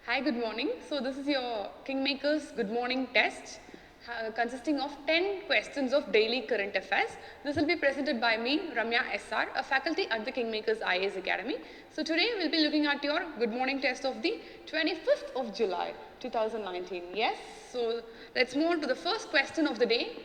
Hi, good morning. So this is your Kingmakers Good Morning test consisting of 10 questions of daily current affairs. This will be presented by me, Ramya SR, a faculty at the Kingmakers IAS Academy. So today we'll be looking at your Good Morning test of the 25th of July 2019. Yes, so let's move on to the first question of the day.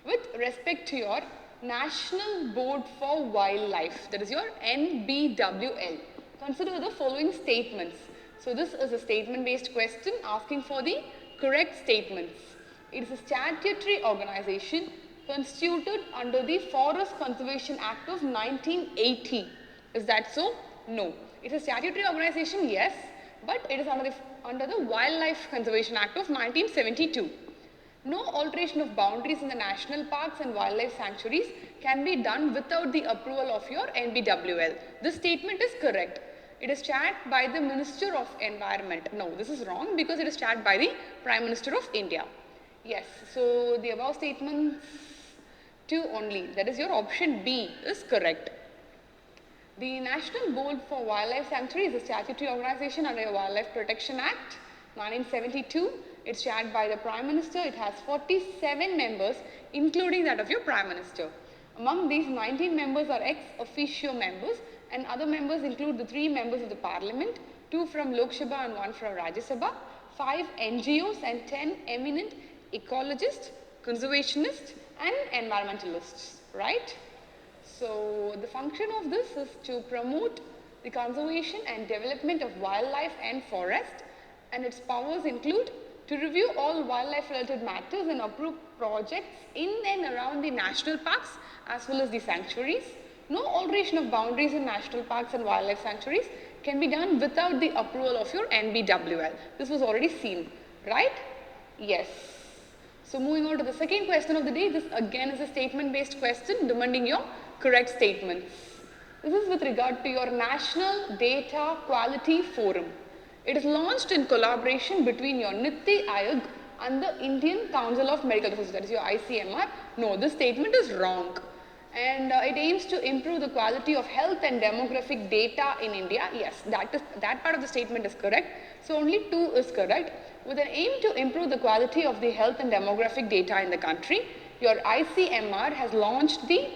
With respect to your National Board for Wildlife, that is your NBWL, consider the following statements. So this is a statement-based question asking for the correct statements. It is a statutory organization constituted under the Forest Conservation Act of 1980. Is that so? No. It's a statutory organization, yes, but it is under the Wildlife Conservation Act of 1972. No alteration of boundaries in the national parks and wildlife sanctuaries can be done without the approval of your NBWL. This statement is correct. It is chaired by the Minister of Environment. No, this is wrong because it is chaired by the Prime Minister of India. Yes, so the above statements two only, that is your option B is correct. The National Board for Wildlife Sanctuary is a statutory organization under the Wildlife Protection Act 1972. It's chaired by the Prime Minister. It has 47 members, including that of your Prime Minister. Among these, 19 members are ex officio members, and other members include the 3 members of the Parliament, 2 from Lok Sabha and 1 from Rajya Sabha, 5 NGOs and 10 eminent ecologists, conservationists and environmentalists, right? So the function of this is to promote the conservation and development of wildlife and forest, and its powers include to review all wildlife related matters and approve projects in and around the national parks as well as the sanctuaries. No alteration of boundaries in national parks and wildlife sanctuaries can be done without the approval of your NBWL. This was already seen, right? Yes. So moving on to the second question of the day, this again is a statement based question demanding your correct statements. This is with regard to your National Data Quality Forum. It is launched in collaboration between your Niti Aayog and the Indian Council of Medical Research, that is your ICMR. No, this statement is wrong. And it aims to improve the quality of health and demographic data in India. Yes, that part of the statement is correct. So only 2 is correct. With an aim to improve the quality of the health and demographic data in the country, your ICMR has launched the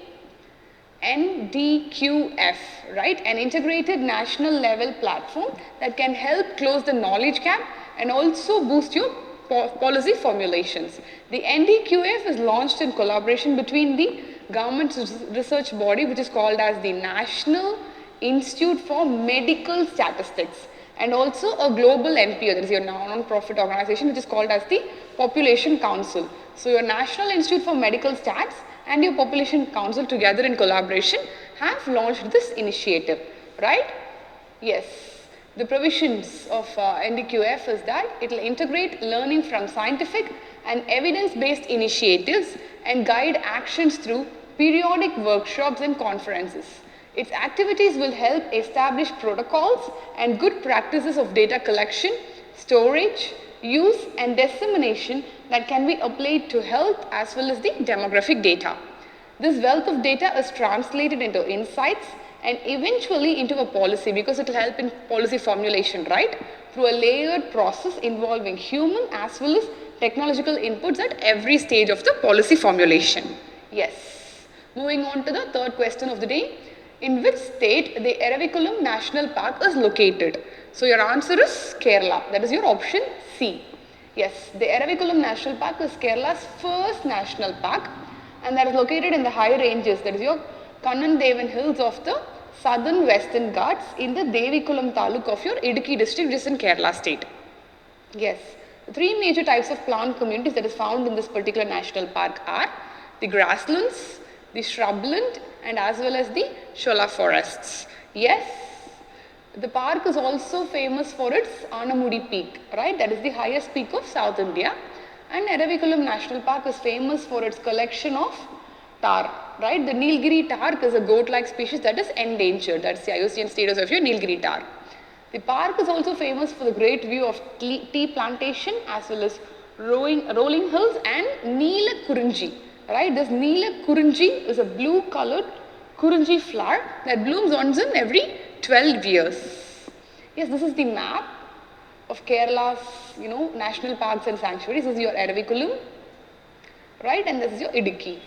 NDQF, right? An integrated national level platform that can help close the knowledge gap and also boost your policy formulations. The NDQF is launched in collaboration between the government research body, which is called as the National Institute for Medical Statistics, and also a global NPO, that is your non-profit organization, which is called as the Population Council. So your National Institute for Medical Stats and your Population Council together in collaboration have launched this initiative, right? Yes. The provisions of NDQF is that it will integrate learning from scientific and evidence-based initiatives and guide actions through periodic workshops and conferences. Its activities will help establish protocols and good practices of data collection, storage, use and dissemination that can be applied to health as well as the demographic data. This wealth of data is translated into insights and eventually into a policy, because it will help in policy formulation, right? Through a layered process involving human as well as technological inputs at every stage of the policy formulation. Yes. Moving on to the third question of the day. In which state the Erevikulam National Park is located? So your answer is Kerala. That is your option C. Yes, the Erevikulam National Park is Kerala's first national park, and that is located in the high ranges, that is your Kannandevan Hills of the southern western Ghats in the Devikulam Taluk of your Idukki district, which is in Kerala state. Yes, the 3 major types of plant communities that is found in this particular national park are the grasslands, the shrubland and as well as the shola forests. Yes, the park is also famous for its Anamudi peak, right? That is the highest peak of South India. And Erevikulam National Park is famous for its collection of tar, right? The Nilgiri tar is a goat-like species that is endangered. That's the IUCN status of your Nilgiri tar. The park is also famous for the great view of tea plantation as well as rolling hills and Neela Kurunji. Right, this Neela Kurunji is a blue colored Kurunji flower that blooms once in every 12 years. Yes, this is the map of Kerala's, national parks and sanctuaries. This is your Ervikulum, right? And this is your Idukki.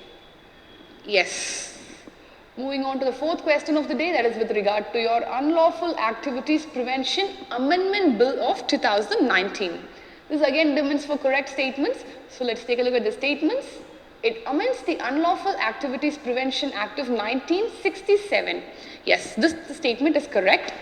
Yes. Moving on to the fourth question of the day, that is with regard to your Unlawful Activities Prevention Amendment Bill of 2019. This again demands for correct statements. So let's take a look at the statements. It amends the Unlawful Activities Prevention Act of 1967. Yes, this statement is correct.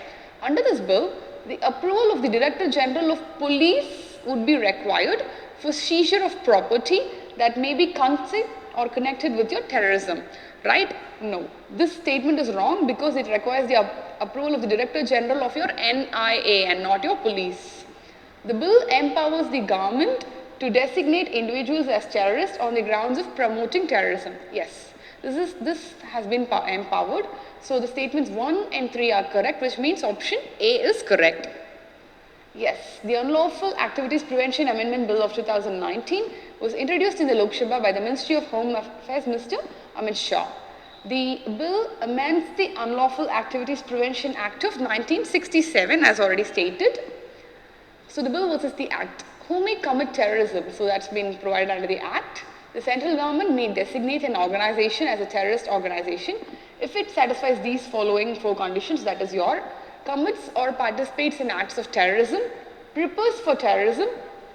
Under this bill, the approval of the Director General of Police would be required for seizure of property that may be connected with your terrorism. Right? No. This statement is wrong because it requires the approval of the Director General of your NIA and not your police. The bill empowers the government to designate individuals as terrorists on the grounds of promoting terrorism. Yes, this has been empowered. So the statements 1 and 3 are correct, which means option A is correct. Yes, the Unlawful Activities Prevention Amendment Bill of 2019 was introduced in the Lok Sabha by the Ministry of Home Affairs, Mr. Amit Shah. The bill amends the Unlawful Activities Prevention Act of 1967, as already stated. So the bill versus the act. Who may commit terrorism? So that's been provided under the act. The central government may designate an organization as a terrorist organization if it satisfies these following 4 conditions, that is your commits or participates in acts of terrorism, prepares for terrorism,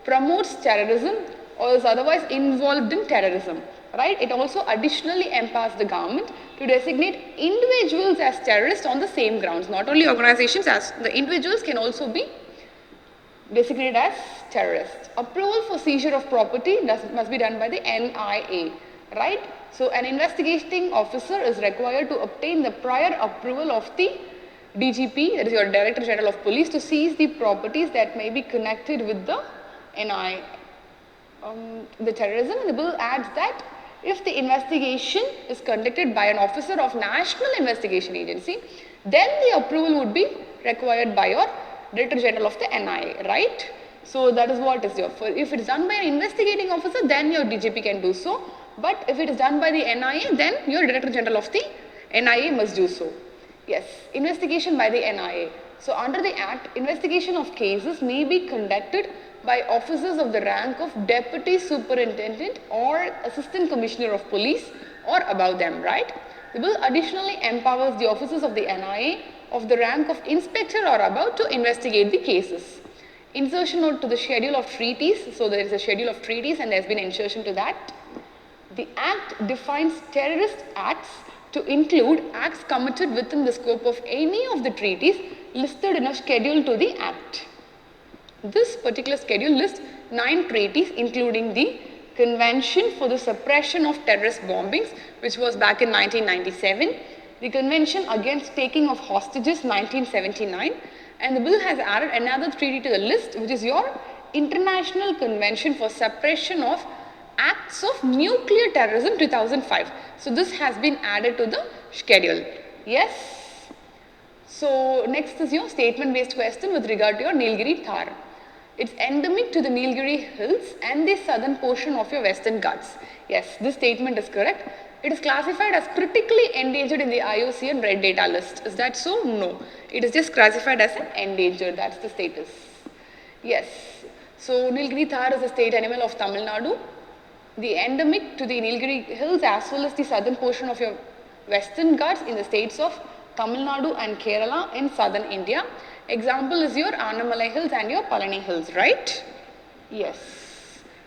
promotes terrorism, or is otherwise involved in terrorism. Right? It also additionally empowers the government to designate individuals as terrorists on the same grounds. Not only organizations, as the individuals can also be designated as terrorists. Approval for seizure of property must be done by the NIA. Right? So an investigating officer is required to obtain the prior approval of the DGP, that is your Director General of Police, to seize the properties that may be connected with the NIA. The terrorism. The bill adds that if the investigation is conducted by an officer of National Investigation Agency, then the approval would be required by your Director General of the NIA, right? So that is what is your, if it is done by an investigating officer, then your DGP can do so. But if it is done by the NIA, then your Director General of the NIA must do so. Yes, investigation by the NIA. So under the Act, investigation of cases may be conducted by officers of the rank of Deputy Superintendent or Assistant Commissioner of Police or above them, right? The bill additionally empowers the officers of the NIA of the rank of Inspector or above to investigate the cases. Insertion note to the schedule of treaties. So there is a schedule of treaties and there has been insertion to that. The Act defines terrorist acts to include acts committed within the scope of any of the treaties listed in a schedule to the Act. This particular schedule lists 9 treaties, including the Convention for the Suppression of Terrorist Bombings, which was back in 1997, the Convention Against Taking of Hostages 1979, and the bill has added another treaty to the list, which is your International Convention for Suppression of Acts of Nuclear Terrorism 2005. So this has been added to the schedule. Yes. So next is your statement based question with regard to your Nilgiri Thar. It's endemic to the Nilgiri Hills and the southern portion of your Western Ghats. Yes, this statement is correct. It is classified as critically endangered in the IUCN Red Data list. Is that so? No. It is just classified as an endangered. That's the status. Yes. So Nilgiri Thar is a state animal of Tamil Nadu. The endemic to the Nilgiri Hills as well as the southern portion of your Western Ghats in the states of Tamil Nadu and Kerala in southern India. Example is your Annamalai Hills and your Palani Hills, right? Yes.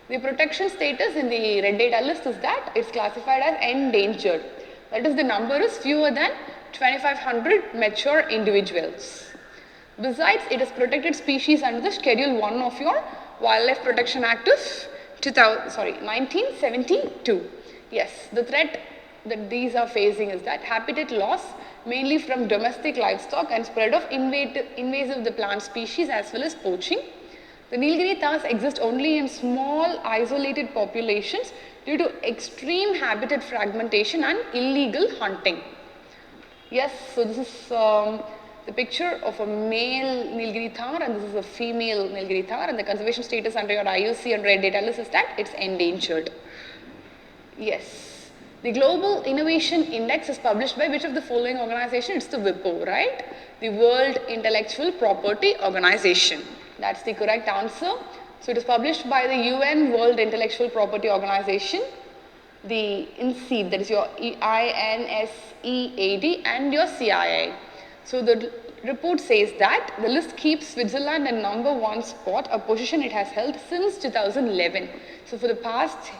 The protection status in the red data list is that it's classified as endangered. That is, the number is fewer than 2500 mature individuals. Besides, it is protected species under the Schedule 1 of your Wildlife Protection Act of 1972. Yes, the threat that these are facing is that habitat loss mainly from domestic livestock and spread of invasive plant species as well as poaching. The Nilgiri Thars exist only in small isolated populations due to extreme habitat fragmentation and illegal hunting. Yes, so this is the picture of a male Nilgiri Thar and this is a female Nilgiri Thar, and the conservation status under your IUCN Red Data list is that it's endangered. Yes. The Global Innovation Index is published by which of the following organization? It's the WIPO, right? The World Intellectual Property Organization. That's the correct answer. So it is published by the UN World Intellectual Property Organization, the INSEAD, that is your INSEAD, and your CIA. So the report says that the list keeps Switzerland in #1 spot, a position it has held since 2011. So for the past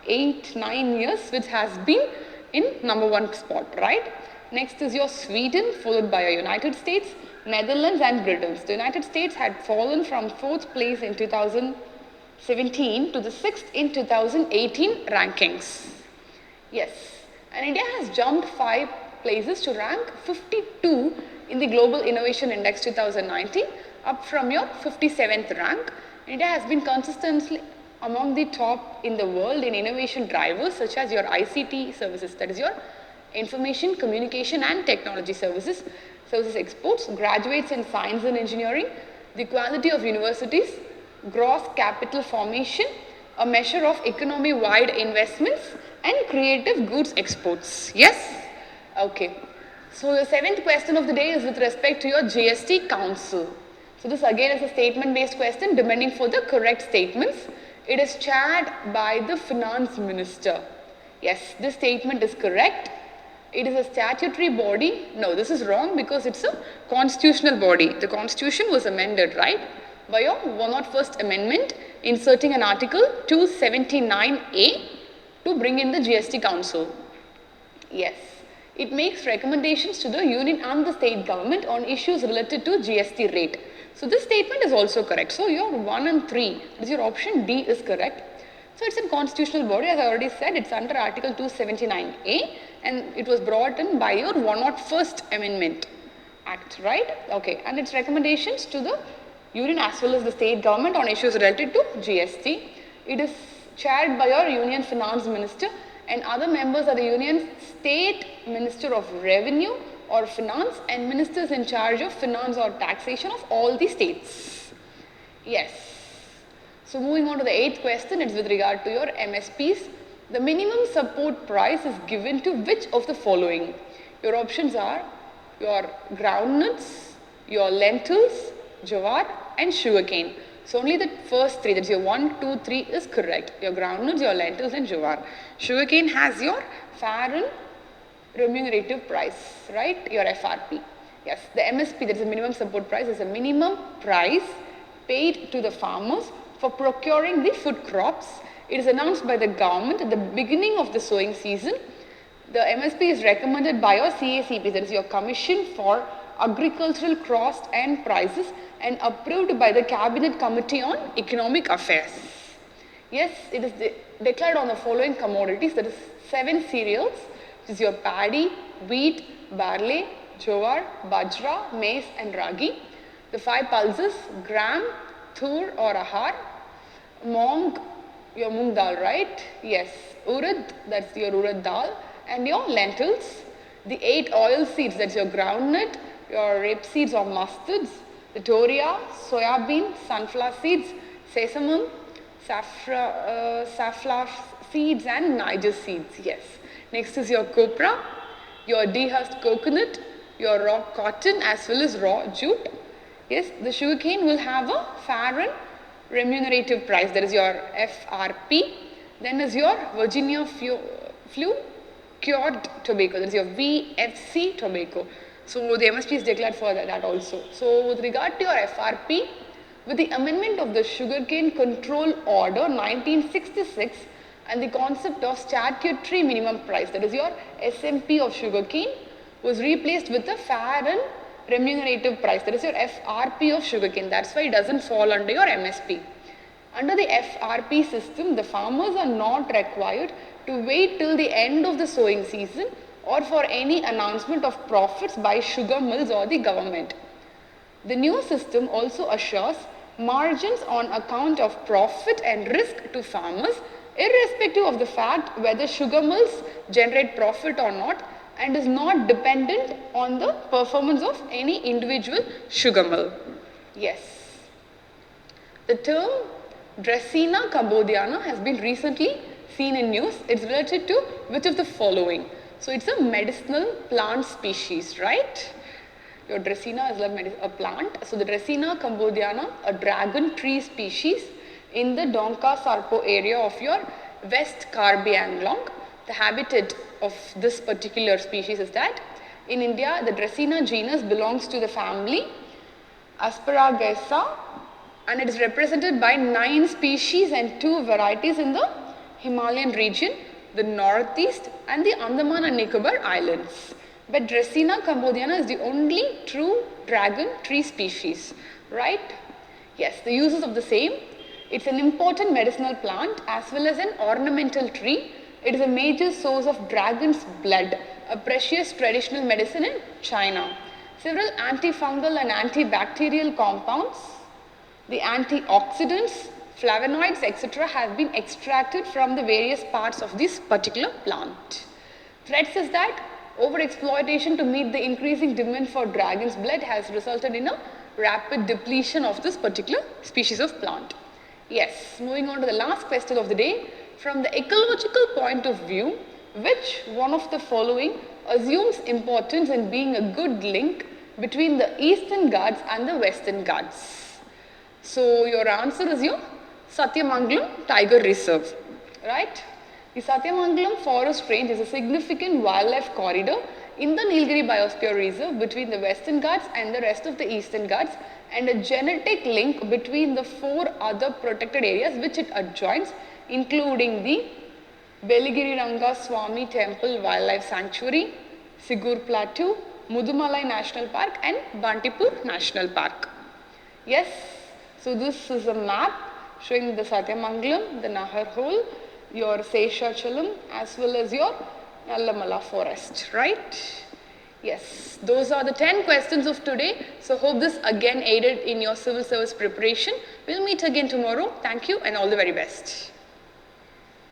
8-9 years, Swiss has been in #1 spot, right? Next is your Sweden, followed by your United States, Netherlands and Britain. The United States had fallen from 4th place in 2017 to the 6th in 2018 rankings. Yes, and India has jumped 5 places to rank 52 in the Global Innovation Index 2019, up from your 57th rank. India has been consistently among the top in the world in innovation drivers such as your ICT services, that is your Information, Communication and Technology services exports, graduates in science and engineering, the quality of universities, gross capital formation, a measure of economy-wide investments and creative goods exports. Yes? Okay. So the 7th question of the day is with respect to your GST Council. So this again is a statement-based question demanding for the correct statements. It is chaired by the Finance Minister. Yes, this statement is correct. It is a statutory body. No, this is wrong because it's a constitutional body. The constitution was amended, right, by your 101st Amendment, inserting an article 279A to bring in the GST Council. Yes, it makes recommendations to the union and the state government on issues related to GST rate. So this statement is also correct. So your 1 and 3, that is your option D, is correct. So it's a constitutional body, as I already said, it's under Article 279A and it was brought in by your 101st Amendment Act, right? Okay, and its recommendations to the union as well as the state government on issues related to GST. It is chaired by your Union Finance Minister and other members are the Union State Minister of Revenue or Finance and ministers in charge of finance or taxation of all the states. Yes. So moving on to the 8th question, it's with regard to your MSPs. The minimum support price is given to which of the following? Your options are your groundnuts, your lentils, jowar and sugarcane. So only the first 3, that's your 1, 2, 3 is correct. Your groundnuts, your lentils and jowar. Sugarcane has your fair and remunerative price, right? Your FRP. Yes, the MSP, that is the minimum support price, is a minimum price paid to the farmers for procuring the food crops. It is announced by the government at the beginning of the sowing season. The MSP is recommended by your CACP, that is your Commission for Agricultural Cost and Prices, and approved by the Cabinet Committee on Economic Affairs. Yes, it is declared on the following commodities, that is 7 cereals, which is your paddy, wheat, barley, jowar, bajra, maize and ragi. The 5 pulses, gram, tur or ahar, mong, your mung dal, right? Yes, urad, that's your urad dal, and your lentils. The 8 oil seeds, that's your groundnut, your rapeseeds or mustards, the toria, soya bean, sunflower seeds, sesame, safflower seeds and Niger seeds. Yes. Next is your copra, your dehusked coconut, your raw cotton as well as raw jute. Yes, the sugarcane will have a fair and remunerative price, that is your FRP. Then is your Virginia Flu Cured Tobacco, that is your VFC tobacco. So the MSP is declared for that also. So with regard to your FRP, with the amendment of the Sugarcane Control Order 1966 and the concept of statutory minimum price, that is your SMP of sugarcane, was replaced with a fair and remunerative price, that is your FRP of sugarcane. That's why it doesn't fall under your MSP. Under the FRP system, the farmers are not required to wait till the end of the sowing season or for any announcement of profits by sugar mills or the government. The new system also assures margins on account of profit and risk to farmers, irrespective of the fact whether sugar mills generate profit or not, and is not dependent on the performance of any individual sugar mill. Yes. The term Dracaena cambodiana has been recently seen in news. It's related to which of the following? So it's a medicinal plant species, right? Your Dracaena is a plant. So the Dracaena cambodiana, a dragon tree species in the Donka Sarpo area of your West Karbi Anglong. The habitat of this particular species is that in India, the Dracaena genus belongs to the family Asparagessa, and it is represented by 9 species and 2 varieties in the Himalayan region, the northeast and the Andaman and Nicobar Islands. But Dracaena cambodiana is the only true dragon tree species, right? Yes, the uses of the same. It's an important medicinal plant as well as an ornamental tree. It is a major source of dragon's blood, a precious traditional medicine in China. Several antifungal and antibacterial compounds, the antioxidants, flavonoids, etc. have been extracted from the various parts of this particular plant. Threats is that overexploitation to meet the increasing demand for dragon's blood has resulted in a rapid depletion of this particular species of plant. Yes, moving on to the last question of the day. From the ecological point of view, which one of the following assumes importance in being a good link between the Eastern Ghats and the Western Ghats? So your answer is your Satyamangalam Tiger Reserve, right? The Satyamangalam Forest Range is a significant wildlife corridor in the Nilgiri Biosphere Reserve between the Western Ghats and the rest of the Eastern Ghats, and a genetic link between the 4 other protected areas which it adjoins, including the Veligiri Ranga Swami Temple Wildlife Sanctuary, Sigur Plateau, Mudumalai National Park and Bantipur National Park. Yes, so this is a map showing the Satyamangalam, the Naharhole, your Seshachalam as well as your Nallamala forest, right? Yes, those are the 10 questions of today. So hope this again aided in your civil service preparation. We'll meet again tomorrow. Thank you and all the very best.